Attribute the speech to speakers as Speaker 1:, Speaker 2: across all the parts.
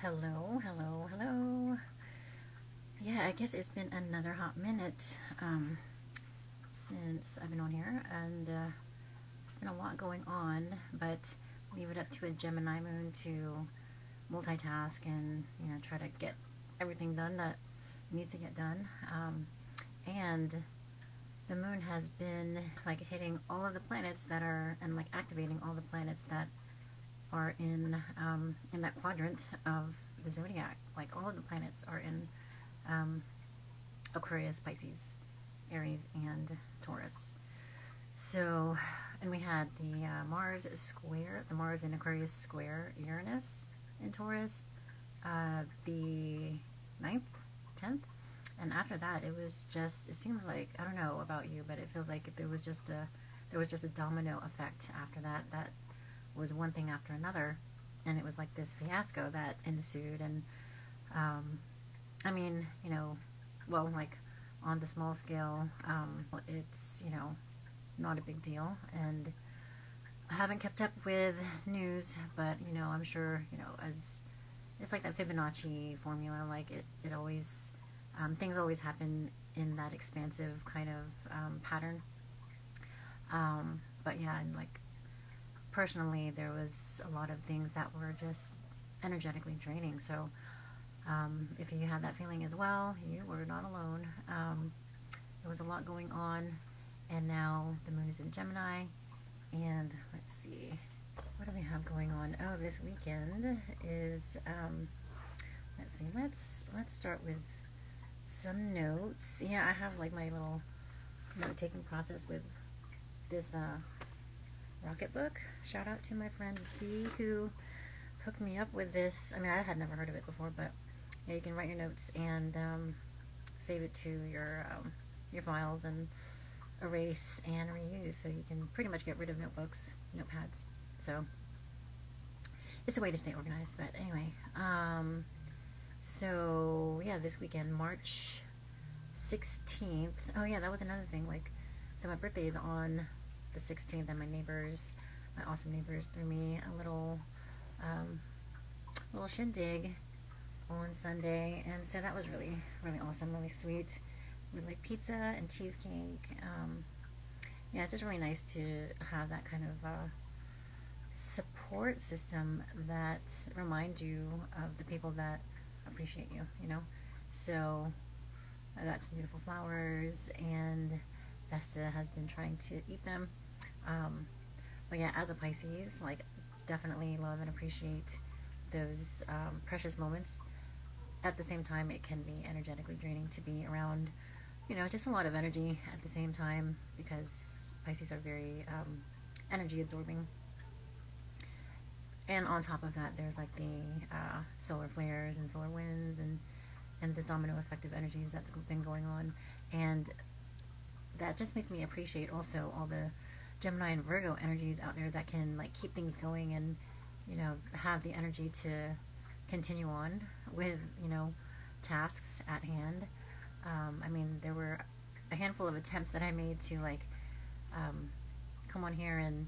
Speaker 1: Hello, hello, hello. Yeah, I guess it's been another hot minute since I've been on here, and it's been a lot going on, but leave it up to a Gemini moon to multitask and, try to get everything done that needs to get done. And the moon has been like hitting all of the planets that are, and like activating all the planets that are in that quadrant of the zodiac. Like all of the planets are in Aquarius, Pisces, Aries, and Taurus. So, and we had the Mars in Aquarius square Uranus in Taurus, the 9th, 10th, and after that it seems like, I don't know about you, but it feels like there was just a domino effect after that. That was one thing after another, and it was like this fiasco that ensued. And I mean, well, like on the small scale, it's not a big deal, and I haven't kept up with news, but I'm sure, as it's like that Fibonacci formula. Like it always, things always happen in that expansive kind of pattern. But yeah, and like personally, there was a lot of things that were just energetically draining. So if you had that feeling as well, you were not alone. There was a lot going on, and now the moon is in Gemini. And let's see, what do we have going on? Oh, this weekend is let's see, let's start with some notes. Yeah, I have like my little note-taking process with this rocket book. Shout out to my friend B, who hooked me up with this. I mean, I had never heard of it before, but yeah, you can write your notes and save it to your files and erase and reuse, so you can pretty much get rid of notebooks, notepads. So it's a way to stay organized. But anyway, so yeah, this weekend, March 16th. Oh yeah, that was another thing. Like, so my birthday is on the 16th, and my awesome neighbors, threw me a little shindig on Sunday, and so that was really, really awesome, really sweet. We like pizza and cheesecake. Yeah, it's just really nice to have that kind of support system that reminds you of the people that appreciate you, So I got some beautiful flowers, and Vesta has been trying to eat them. But yeah, as a Pisces, like, definitely love and appreciate those precious moments. At the same time, it can be energetically draining to be around, just a lot of energy at the same time, because Pisces are very energy absorbing. And on top of that, there's like the solar flares and solar winds, and this domino effect of energies that's been going on. And that just makes me appreciate also all the Gemini and Virgo energies out there that can like keep things going, and have the energy to continue on with tasks at hand. I mean, there were a handful of attempts that I made to like come on here and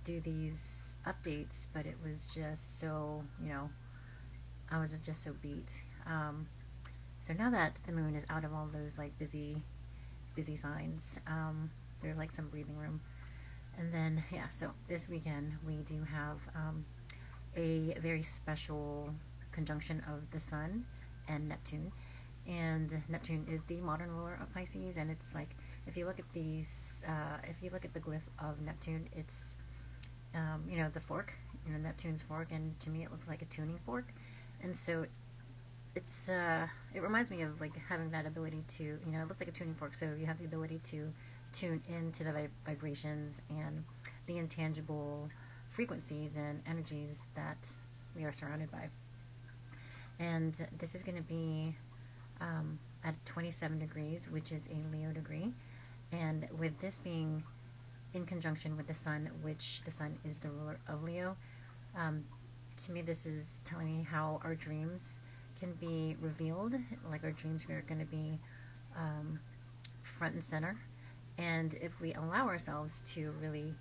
Speaker 1: do these updates, but it was just so, I was just so beat. So now that the moon is out of all those like busy signs, there's like some breathing room. And then yeah, so this weekend we do have a very special conjunction of the Sun and Neptune. And Neptune is the modern ruler of Pisces, and it's like, if you look at the glyph of Neptune, it's the fork, Neptune's fork, and to me it looks like a tuning fork. And so it reminds me of like having that ability to, it looks like a tuning fork, so you have the ability to tune into the vibrations and the intangible frequencies and energies that we are surrounded by. And this is going to be at 27 degrees, which is a Leo degree. And with this being in conjunction with the Sun, which the Sun is the ruler of Leo, to me this is telling me how our dreams can be revealed. Like, our dreams are going to be front and center. And if we allow ourselves to really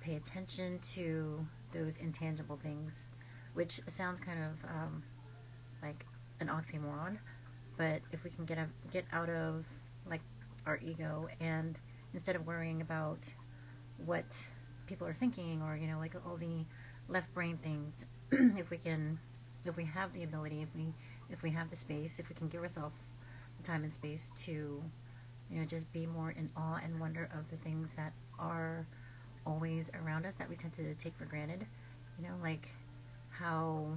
Speaker 1: pay attention to those intangible things, which sounds kind of like an oxymoron, but if we can get out of like our ego, and instead of worrying about what people are thinking, or like all the left brain things, if we have the ability, if we have the space, if we can give ourselves the time and space to just be more in awe and wonder of the things that are always around us that we tend to take for granted, like how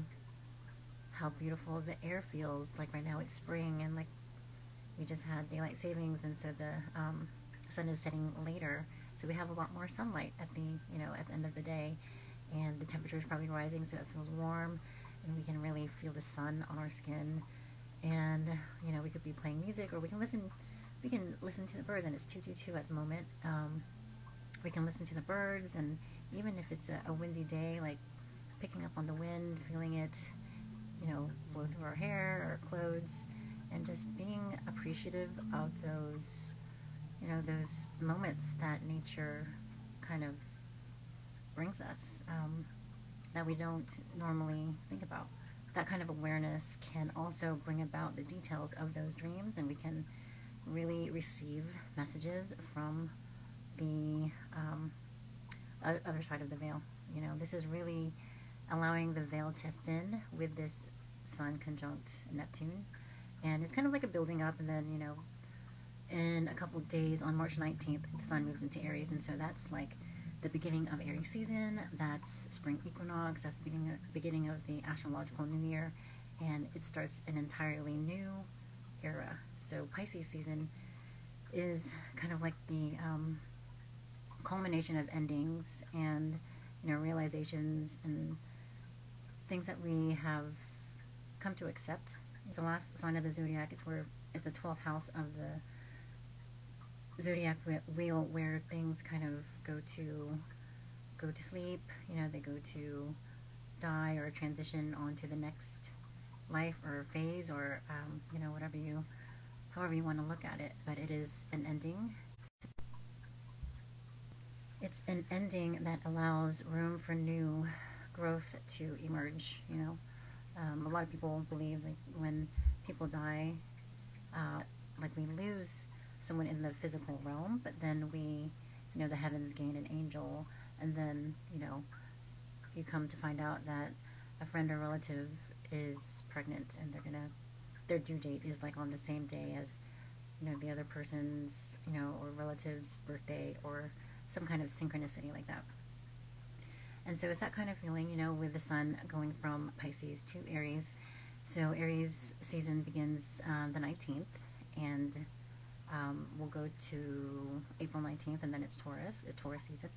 Speaker 1: beautiful the air feels. Like right now it's spring, and like we just had daylight savings, and so the sun is setting later, so we have a lot more sunlight at the at the end of the day, and the temperature is probably rising, so it feels warm, and we can really feel the sun on our skin. And we could be playing music, or we can listen to the birds, and it's 222 at the moment. We can listen to the birds, and even if it's a windy day, like picking up on the wind, feeling it blow through our hair or clothes, and just being appreciative of those those moments that nature kind of brings us, that we don't normally think about. That kind of awareness can also bring about the details of those dreams, and we can really receive messages from the other side of the veil. This is really allowing the veil to thin with this Sun conjunct Neptune, and it's kind of like a building up, and then in a couple of days, on March 19th, the Sun moves into Aries, and so that's like the beginning of Aries season. That's spring equinox. That's the beginning of the astrological new year, and it starts an entirely new era. So Pisces season is kind of like the culmination of endings and realizations and things that we have come to accept. It's the last sign of the zodiac. It's the 12th house of the zodiac wheel, where things kind of go to sleep. They go to die or transition onto the next life or phase, or however you want to look at it. But it is an ending. It's an ending that allows room for new growth to emerge. A lot of people believe, like, when people die, like, we lose someone in the physical realm, but then we, the heavens gain an angel, and then you come to find out that a friend or relative is pregnant, and their due date is like on the same day as the other person's or relative's birthday, or some kind of synchronicity like that. And so it's that kind of feeling, with the Sun going from Pisces to Aries. So Aries season begins the 19th, and we'll go to April 19th, and then it's Taurus season.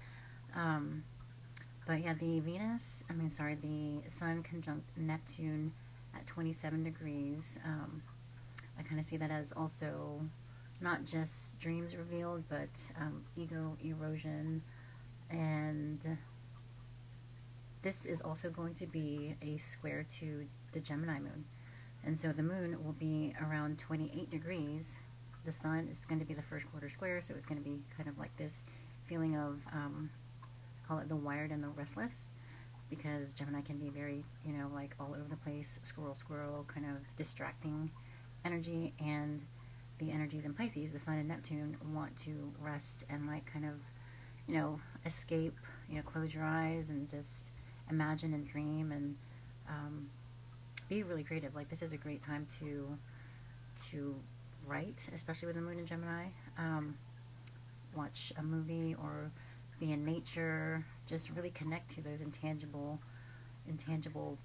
Speaker 1: But yeah, the Sun conjunct Neptune at 27 degrees. I kind of see that as also not just dreams revealed, but ego erosion. And this is also going to be a square to the Gemini moon. And so the moon will be around 28 degrees. The Sun is going to be the first quarter square, so it's going to be kind of like this feeling of, call it the wired and the restless, because Gemini can be very, like all over the place, squirrel, kind of distracting energy. And the energies in Pisces, the Sun and Neptune, want to rest and like kind of, escape, close your eyes and just imagine and dream and be really creative. Like, this is a great time to write, especially with the moon in Gemini. Watch a movie or be in nature. Just really connect to those intangible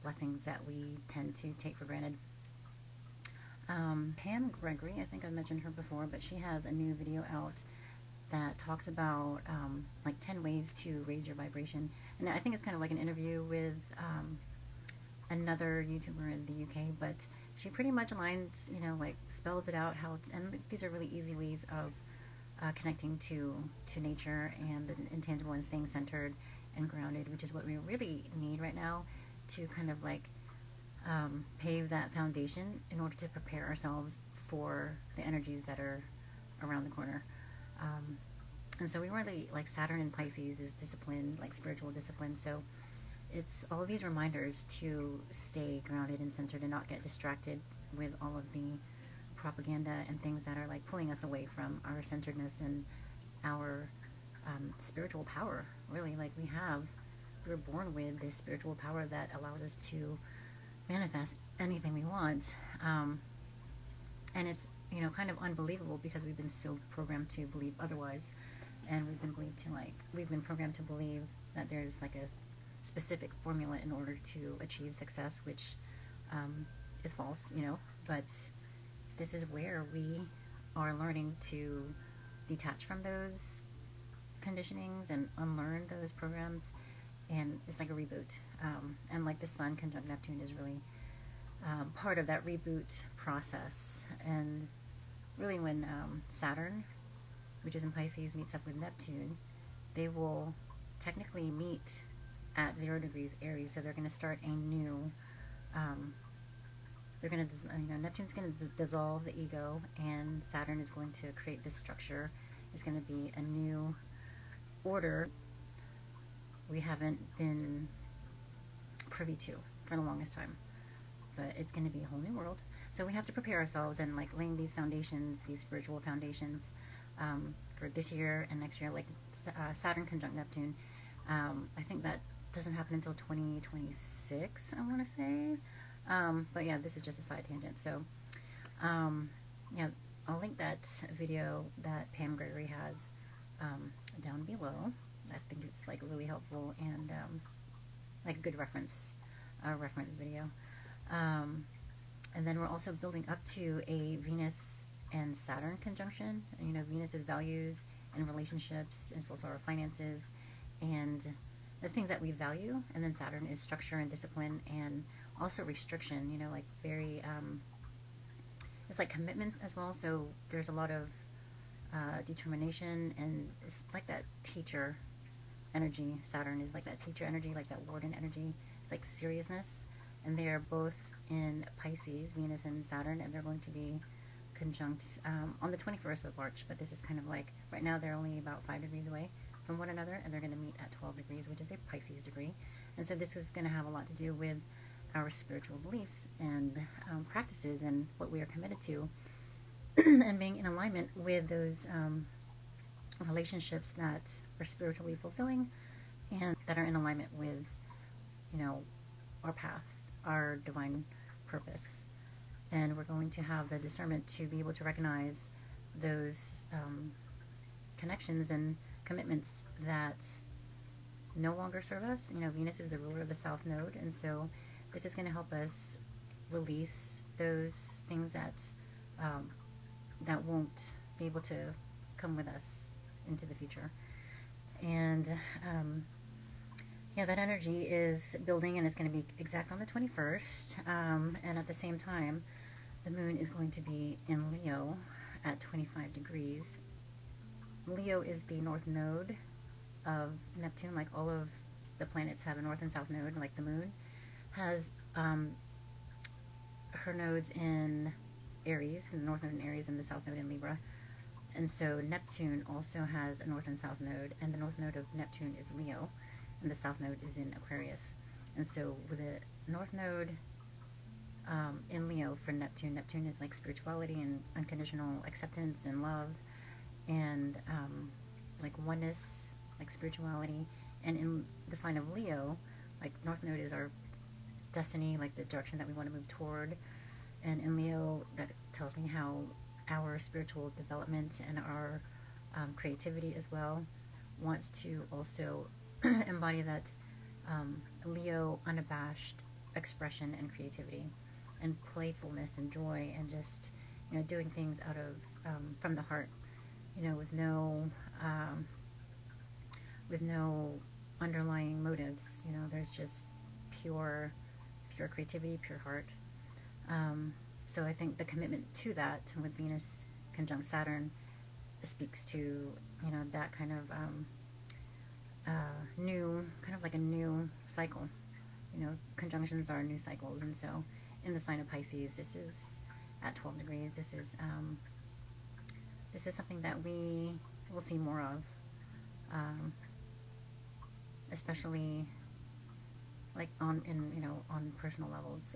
Speaker 1: blessings that we tend to take for granted. Pam Gregory, I think I mentioned her before, but she has a new video out that talks about like 10 ways to raise your vibration. And I think it's kind of like an interview with another YouTuber in the UK, but she pretty much aligns, like spells it out and these are really easy ways of connecting to nature and the intangible, and staying centered and grounded, which is what we really need right now to kind of like pave that foundation in order to prepare ourselves for the energies that are around the corner. And so we really, like, Saturn in Pisces is discipline, like spiritual discipline. So it's all of these reminders to stay grounded and centered and not get distracted with all of the propaganda and things that are like pulling us away from our centeredness and our spiritual power. Really, like we're born with this spiritual power that allows us to manifest anything we want. And it's, you know, kind of unbelievable because we've been so programmed to believe otherwise, and we've been programmed to believe that there's like a specific formula in order to achieve success, which is false, you know. But this is where we are learning to detach from those conditionings and unlearn those programs, and it's like a reboot. And like the Sun conjunct Neptune is really part of that reboot process. And really, when Saturn, which is in Pisces, meets up with Neptune, they will technically meet at 0 degrees Aries. So they're going to start a new. Neptune's going to dissolve the ego, and Saturn is going to create this structure. It's going to be a new order we haven't been privy to for the longest time, but it's going to be a whole new world. So we have to prepare ourselves and like laying these foundations, these spiritual foundations, for this year and next year. Like Saturn conjunct Neptune, I think that doesn't happen until 2026, I want to say. But yeah, this is just a side tangent. So yeah, I'll link that video that Pam Gregory has down below. I think it's like really helpful and like a good reference video. And then we're also building up to a Venus and Saturn conjunction. You know, Venus is values and relationships, and it's also our finances and the things that we value. And then Saturn is structure and discipline and also restriction, you know, like very, it's like commitments as well. So there's a lot of determination, and it's like that teacher energy. Saturn is like that teacher energy, like that warden energy. It's like seriousness. And they are both in Pisces, Venus and Saturn, and they're going to be conjunct on the 21st of March. But this is kind of like, right now they're only about 5 degrees away from one another, and they're going to meet at 12 degrees, which is a Pisces degree. And so this is going to have a lot to do with our spiritual beliefs and practices and what we are committed to, and being in alignment with those relationships that are spiritually fulfilling and that are in alignment with, you know, our path, our divine purpose. And we're going to have the discernment to be able to recognize those connections and commitments that no longer serve us. You know, Venus is the ruler of the South Node, and so this is going to help us release those things that that won't be able to come with us into the future. And yeah, that energy is building, and it's going to be exact on the 21st. And at the same time, the moon is going to be in Leo at 25 degrees. Leo is the north node of Neptune. Like all of the planets have a north and south node, like the moon has her nodes in Aries, the north node in Aries and the south node in Libra. And so Neptune also has a north and south node, and the north node of Neptune is Leo, and the south node is in Aquarius. And so with a north node in Leo for Neptune, Neptune is like spirituality and unconditional acceptance and love, and like oneness, like spirituality. And in the sign of Leo, like north node is our destiny, like the direction that we want to move toward. And in Leo, that tells me how our spiritual development and our creativity as well wants to also embody that Leo unabashed expression and creativity and playfulness and joy, and just, you know, doing things out of from the heart, you know, with no underlying motives. You know, there's just pure creativity, pure heart. So I think the commitment to that with Venus conjunct Saturn speaks to, you know, that kind of a new cycle. You know, conjunctions are new cycles, and so in the sign of Pisces, this is at 12 degrees. This is something that we will see more of, especially like on on personal levels.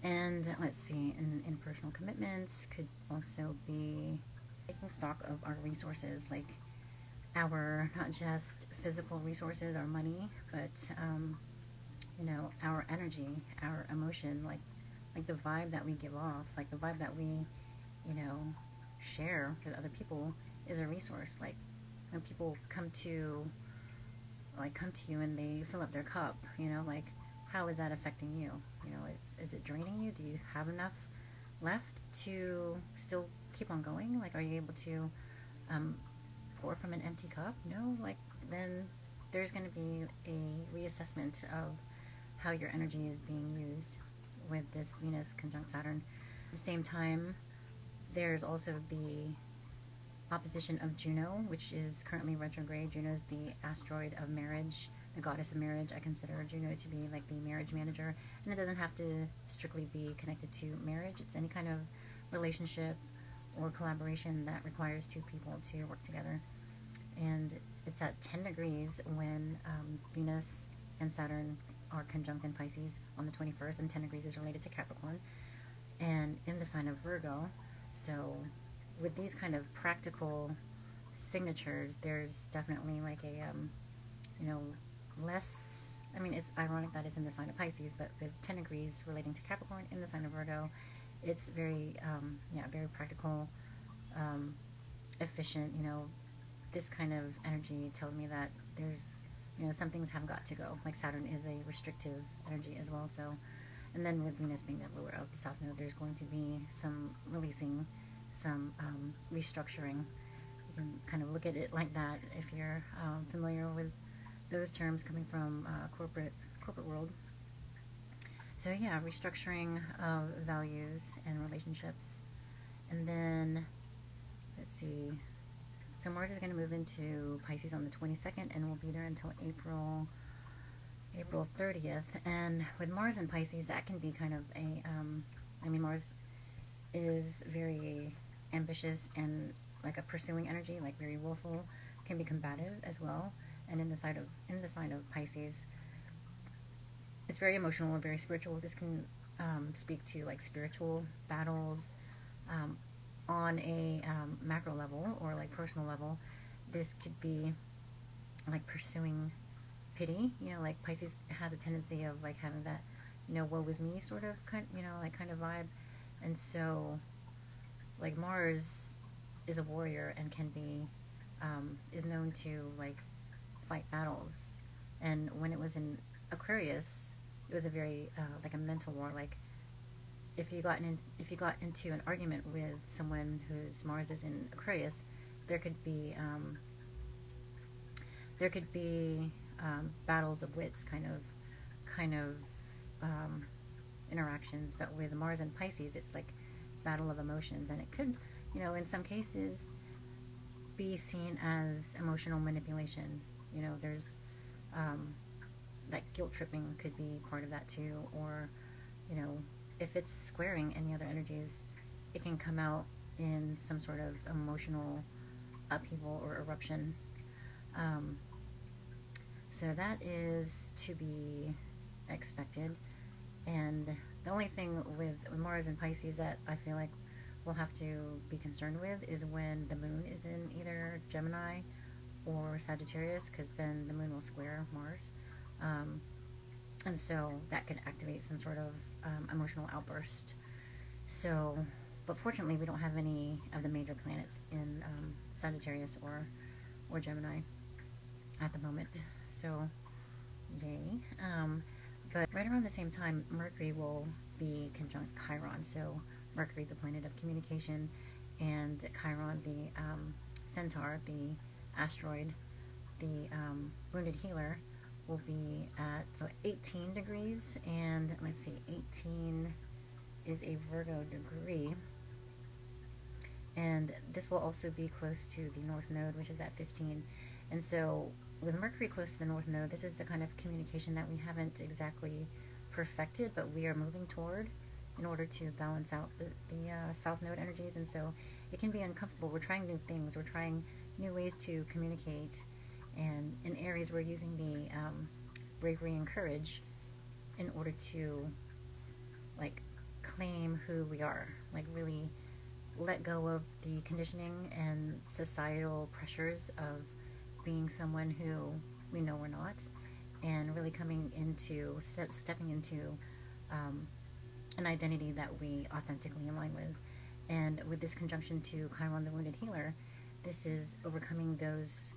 Speaker 1: And let's see, in personal commitments could also be taking stock of our resources, like our not just physical resources, our money, but our energy, our emotion, like the vibe that we give off, like the vibe that we share with other people is a resource. Like when people come to you and they fill up their cup, like how is that affecting you? Is it draining you? Do you have enough left to still keep on going? Like, are you able to pour from an empty cup? No, like then there's going to be a reassessment of how your energy is being used with this Venus conjunct Saturn. At the same time, there's also the opposition of Juno, which is currently retrograde. Juno is the asteroid of marriage, the goddess of marriage. I consider Juno to be like the marriage manager, and it doesn't have to strictly be connected to marriage. It's any kind of relationship or collaboration that requires two people to work together. And it's at 10 degrees when Venus and Saturn are conjunct in Pisces on the 21st, and 10 degrees is related to Capricorn, and in the sign of Virgo. So with these kind of practical signatures, there's definitely like a less, I mean, it's ironic that it's in the sign of Pisces, but with 10 degrees relating to Capricorn in the sign of Virgo, it's very very practical, efficient. This kind of energy tells me that there's some things have got to go. Like Saturn is a restrictive energy as well. So, and then with Venus being the ruler of the South Node, there's going to be some releasing, some restructuring. You can kind of look at it like that if you're familiar with those terms coming from corporate world. So yeah, restructuring of values and relationships. And then let's see. So Mars is going to move into Pisces on the 22nd, and will be there until April 30th. And with Mars in Pisces, that can be kind of a, Mars is very ambitious and like a pursuing energy, like very willful, can be combative as well. And in the sign of Pisces, it's very emotional and very spiritual. This can speak to like spiritual battles, on a macro level or like personal level. This could be like pursuing pity. Like Pisces has a tendency of like having that woe is me sort of kind of vibe. And so like Mars is a warrior and can be is known to like fight battles. And when it was in Aquarius, it was a very like a mental war. Like if you got into an argument with someone whose Mars is in Aquarius, there could be battles of wits, kind of interactions. But with Mars and Pisces, it's like battle of emotions, and it could, in some cases, be seen as emotional manipulation. There's that guilt tripping could be part of that too, or if it's squaring any other energies, it can come out in some sort of emotional upheaval or eruption. So that is to be expected. And the only thing with Mars and Pisces that I feel like we'll have to be concerned with is when the moon is in either Gemini or Sagittarius, because then the moon will square Mars. And so that could activate some sort of emotional outburst. So, but fortunately, we don't have any of the major planets in Sagittarius or Gemini at the moment. So, yay. But right around the same time, Mercury will be conjunct Chiron. So, Mercury, the planet of communication, and Chiron, the centaur, the asteroid, the wounded healer, will be at 18 degrees, and let's see, 18 is a Virgo degree, and this will also be close to the North Node, which is at 15. And so with Mercury close to the North Node, this is the kind of communication that we haven't exactly perfected, but we are moving toward in order to balance out the South Node energies. And so it can be uncomfortable. We're trying new things, we're trying new ways to communicate, And in Aries, we're using the bravery and courage in order to like claim who we are, like really let go of the conditioning and societal pressures of being someone who we know we're not, and really coming into stepping into an identity that we authentically align with. And with this conjunction to Chiron, the wounded healer, this is overcoming those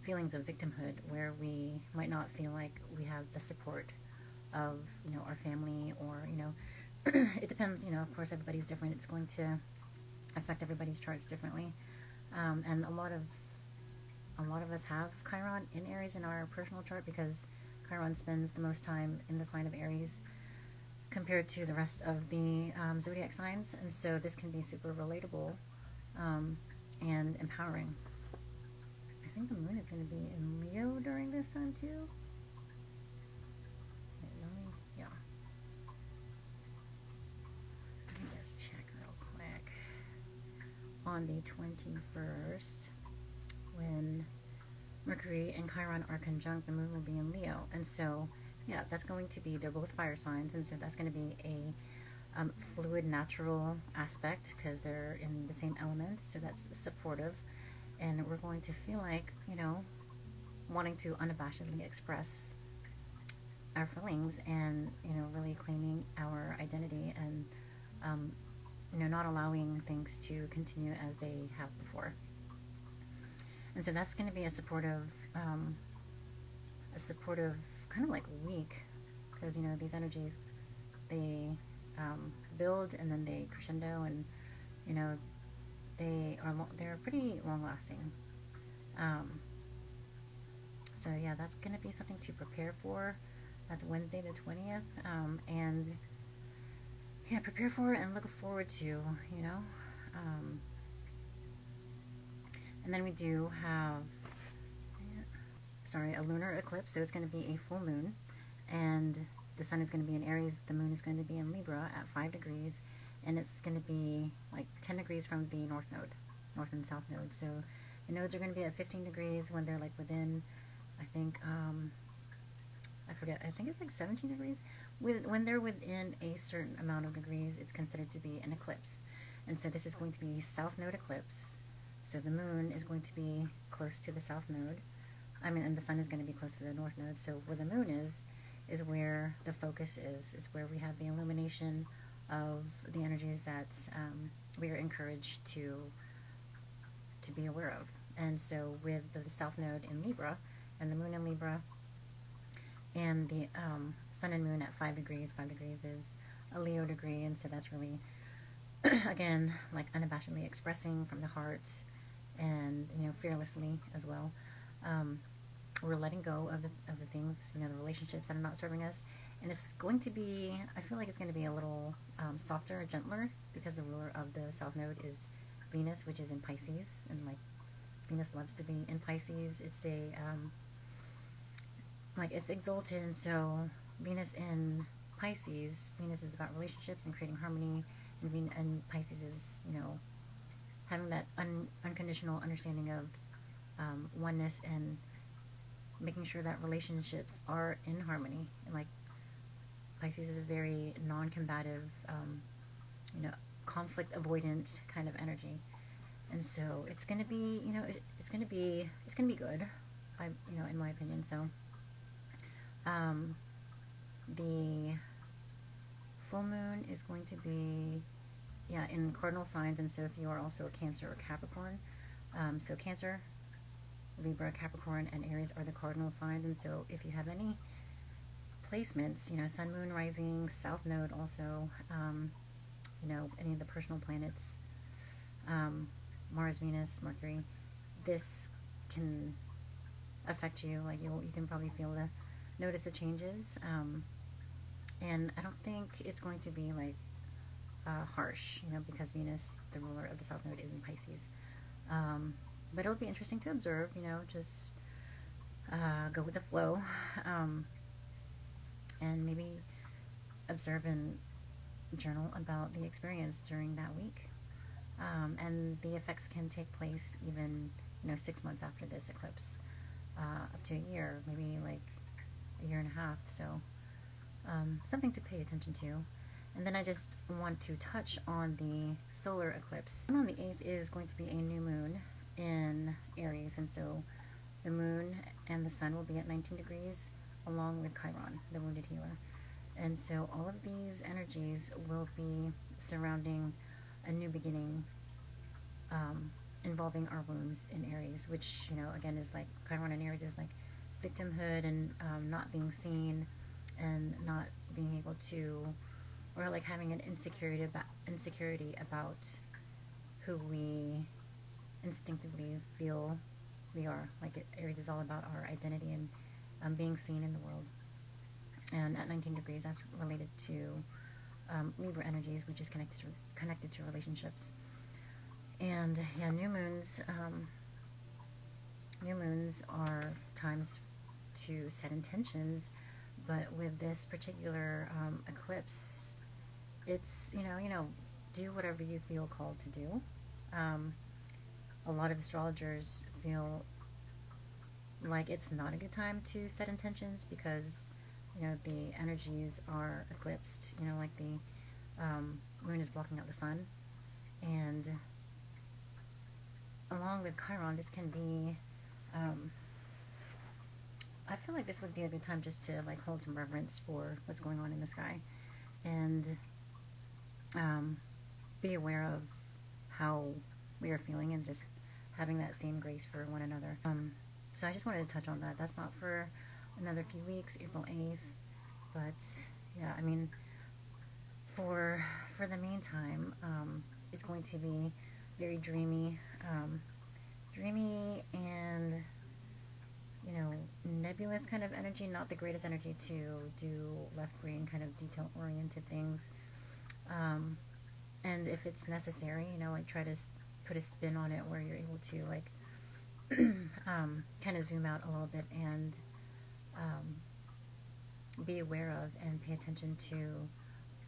Speaker 1: feelings of victimhood where we might not feel like we have the support of, you know, our family, or, you know, it depends, you know, of course everybody's different. It's going to affect everybody's charts differently. And a lot of us have Chiron in Aries in our personal chart, because Chiron spends the most time in the sign of Aries compared to the rest of the zodiac signs, and so this can be super relatable and empowering. I think the moon is going to be in Leo during this time too. Yeah. Let me just check real quick. On the 21st, when Mercury and Chiron are conjunct, the moon will be in Leo, and so yeah, that's going to be, they're both fire signs, and so that's going to be a fluid, natural aspect because they're in the same element, so that's supportive, and we're going to feel like, you know, wanting to unabashedly express our feelings and, you know, really claiming our identity, and you know, not allowing things to continue as they have before. And so that's going to be a supportive kind of like week, because, you know, these energies, they build and then they crescendo, and, you know, they're pretty long lasting. So yeah, that's going to be something to prepare for. That's Wednesday the 20th, and yeah, prepare for it and look forward to, you know. And then we do have, a lunar eclipse, so it's going to be a full moon, and the sun is going to be in Aries, the moon is going to be in Libra at 5 degrees, and it's going to be like 10 degrees from the North Node, North and South Node. So the nodes are going to be at 15 degrees when they're like within, I think, I forget, I think it's like 17 degrees. When they're within a certain amount of degrees, it's considered to be an eclipse. And so this is going to be South Node eclipse. So the moon is going to be close to the South Node. And the sun is going to be close to the North Node. So where the moon is where the focus is where we have the illumination of the energies that we are encouraged to be aware of. And so with the South Node in Libra and the moon in Libra and the sun and moon at 5 degrees is a Leo degree, and so that's really again, like unabashedly expressing from the heart, and, you know, fearlessly as well. We're letting go of the things, you know, the relationships that are not serving us, and it's going to be, I feel like it's going to be a little softer, gentler, because the ruler of the South Node is Venus, which is in Pisces, and like Venus loves to be in Pisces. It's a like it's exalted, and so Venus in Pisces, Venus is about relationships and creating harmony, and Pisces is, you know, having that unconditional understanding of oneness and making sure that relationships are in harmony. And like Pisces is a very non-combative, you know, conflict avoidant kind of energy, and so it's gonna be, you know, it's gonna be good, you know, in my opinion. So the full moon is going to be, yeah, in cardinal signs, and so if you are also a Cancer or Capricorn, so Cancer, Libra, Capricorn, and Aries are the cardinal signs, and so if you have any placements, you know, Sun, Moon, Rising, South Node also, you know, any of the personal planets, Mars, Venus, Mercury, this can affect you. Like you can probably notice the changes, and I don't think it's going to be like harsh, you know, because Venus, the ruler of the South Node, is in Pisces. But it'll be interesting to observe, you know, just go with the flow, and maybe observe and journal about the experience during that week. And the effects can take place even 6 months after this eclipse, up to a year, maybe like a year and a half. So something to pay attention to. And then I just want to touch on the solar eclipse. On the 8th is going to be a new moon in Aries, and so the moon and the sun will be at 19 degrees along with Chiron, the wounded healer. And so all of these energies will be surrounding a new beginning, involving our wounds in Aries, which, again, is like Chiron in Aries is like victimhood and not being seen and not being able to, or like having an insecurity about who we instinctively feel we are. Like Aries is all about our identity and being seen in the world. And at 19 degrees, that's related to Libra energies, which is connected to relationships. And yeah, new moons are times to set intentions, but with this particular eclipse, it's do whatever you feel called to do. A lot of astrologers feel like it's not a good time to set intentions because the energies are eclipsed. Like the moon is blocking out the sun, and along with Chiron, this can be I feel like this would be a good time just to like hold some reverence for what's going on in the sky, and be aware of how we are feeling and just having that same grace for one another. So I just wanted to touch on that. That's not for another few weeks, April 8th, but yeah, I mean, for the meantime, it's going to be very dreamy and nebulous kind of energy, not the greatest energy to do left brain kind of detail oriented things. And if it's necessary, like try to put a spin on it where you're able to like kind of zoom out a little bit and be aware of and pay attention to,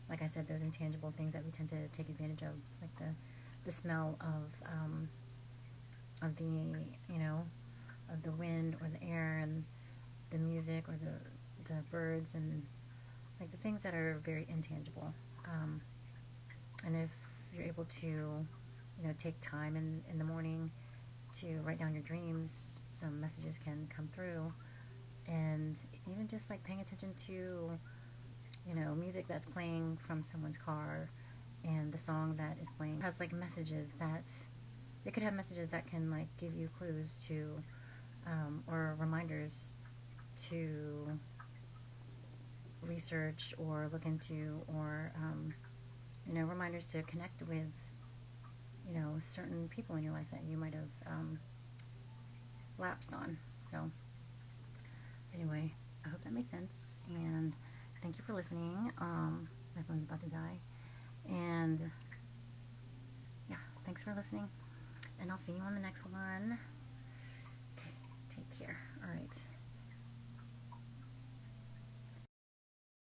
Speaker 1: like I said, those intangible things that we tend to take advantage of, like the smell of the of the wind or the air and the music or the birds and like the things that are very intangible. And if you're able to take time in the morning to write down your dreams, some messages can come through. And even just like paying attention to music that's playing from someone's car, and the song that is playing has like messages that they could have messages that can like give you clues to or reminders to research or look into, or reminders to connect with certain people in your life that you might have lapsed on. So anyway, I hope that made sense, and thank you for listening. My phone's about to die, and yeah, thanks for listening, and I'll see you on the next one.